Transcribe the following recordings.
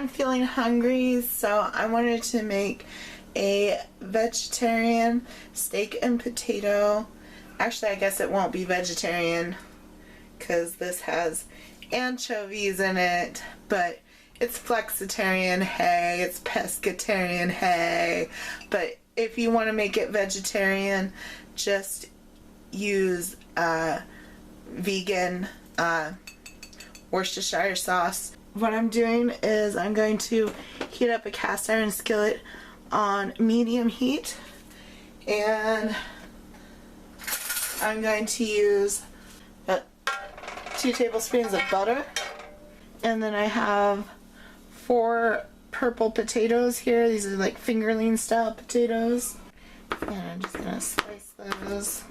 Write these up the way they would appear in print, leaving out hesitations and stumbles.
I'm feeling hungry, so I wanted to make a vegetarian steak and potato. Actually, I guess it won't be vegetarian because this has anchovies in it, but it's flexitarian, hey, it's pescatarian, hey. But if you want to make it vegetarian, just use vegan Worcestershire sauce. What I'm doing is I'm going to heat up a cast iron skillet on medium heat, and I'm going to use 2 tablespoons of butter, and then I have 4 purple potatoes here. These are like fingerling style potatoes, and I'm just gonna slice those.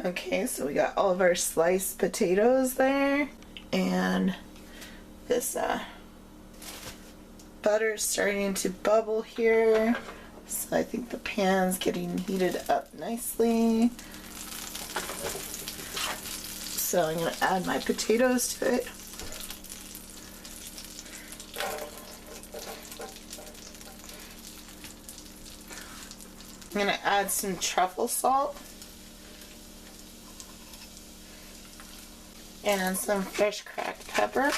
Okay, so we got all of our sliced potatoes there, and this butter is starting to bubble here, so I think the pan's getting heated up nicely. So I'm going to add my potatoes to it. I'm going to add some truffle salt and some fresh cracked pepper.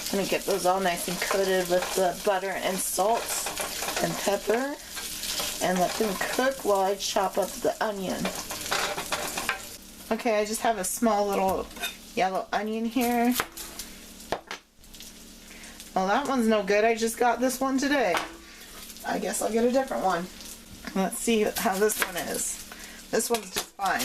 I'm going to get those all nice and coated with the butter and salt and pepper, and let them cook while I chop up the onion. Okay, I just have a small little yellow onion here. Well, that one's no good. I just got this one today. I guess I'll get a different one. Let's see how this one is. This one's just fine.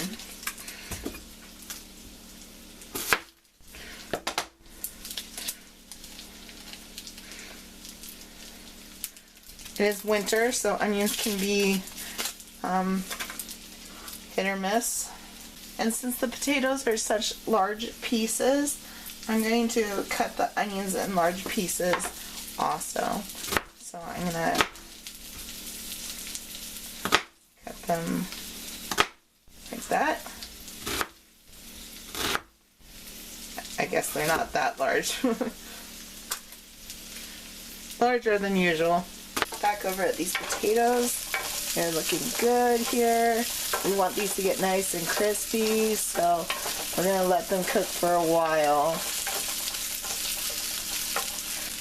It is winter, so onions can be hit or miss. And since the potatoes are such large pieces, I'm going to cut the onions in large pieces also. So I'm going to cut them like that. I guess they're not that large. Larger than usual. Back over at these potatoes. They're looking good here. We want these to get nice and crispy, so we're going to let them cook for a while.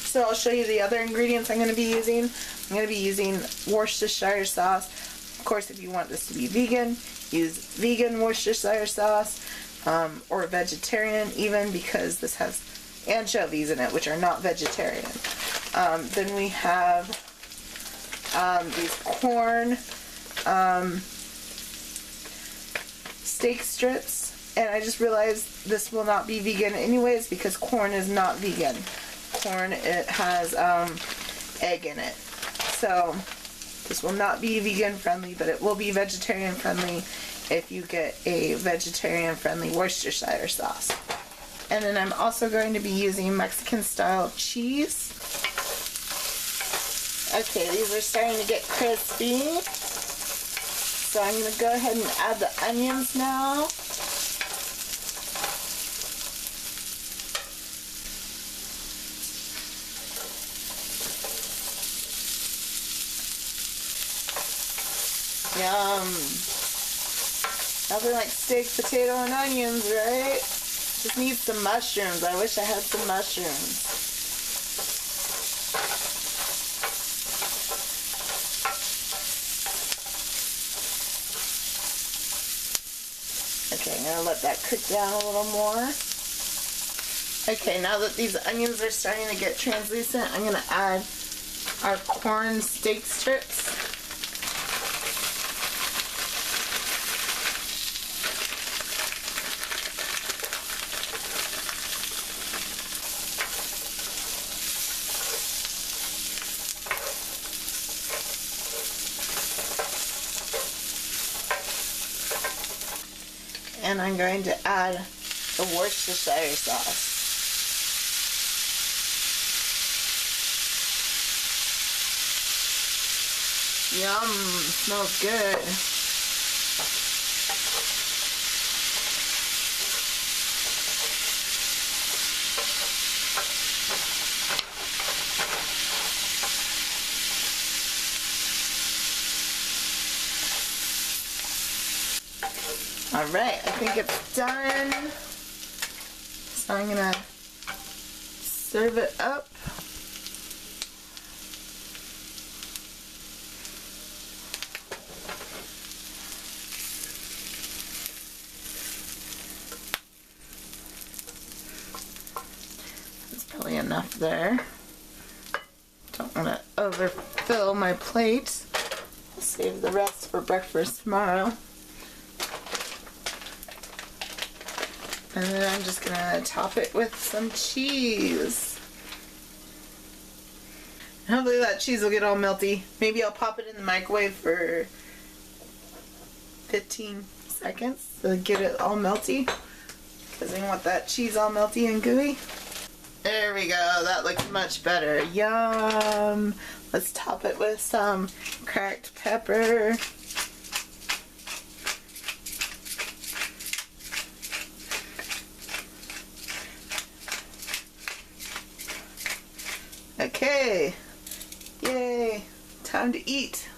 So I'll show you the other ingredients I'm going to be using. I'm going to be using Worcestershire sauce. Of course, if you want this to be vegan, use vegan Worcestershire sauce, or vegetarian even, because this has anchovies in it, which are not vegetarian. Then we have these corn steak strips, and I just realized this will not be vegan anyways because corn is not vegan. Corn, it has egg in it, so this will not be vegan friendly, but it will be vegetarian friendly if you get a vegetarian friendly Worcestershire sauce. And then I'm also going to be using Mexican style cheese. Okay, these are starting to get crispy, so I'm going to go ahead and add the onions now. Yum! Nothing like steak, potato, and onions, right? Just need some mushrooms. I wish I had some mushrooms. Okay, I'm going to let that cook down a little more. Okay, now that these onions are starting to get translucent, I'm going to add our corn steak strips. And I'm going to add the Worcestershire sauce. Yum! Smells good. Alright, I think it's done. So I'm gonna serve it up. That's probably enough there. Don't want to overfill my plate. I'll save the rest for breakfast tomorrow. And then I'm just gonna top it with some cheese. Hopefully that cheese will get all melty. Maybe I'll pop it in the microwave for 15 seconds to get it all melty. Because I want that cheese all melty and gooey. There we go, that looks much better. Yum! Let's top it with some cracked pepper. Okay, yay, time to eat.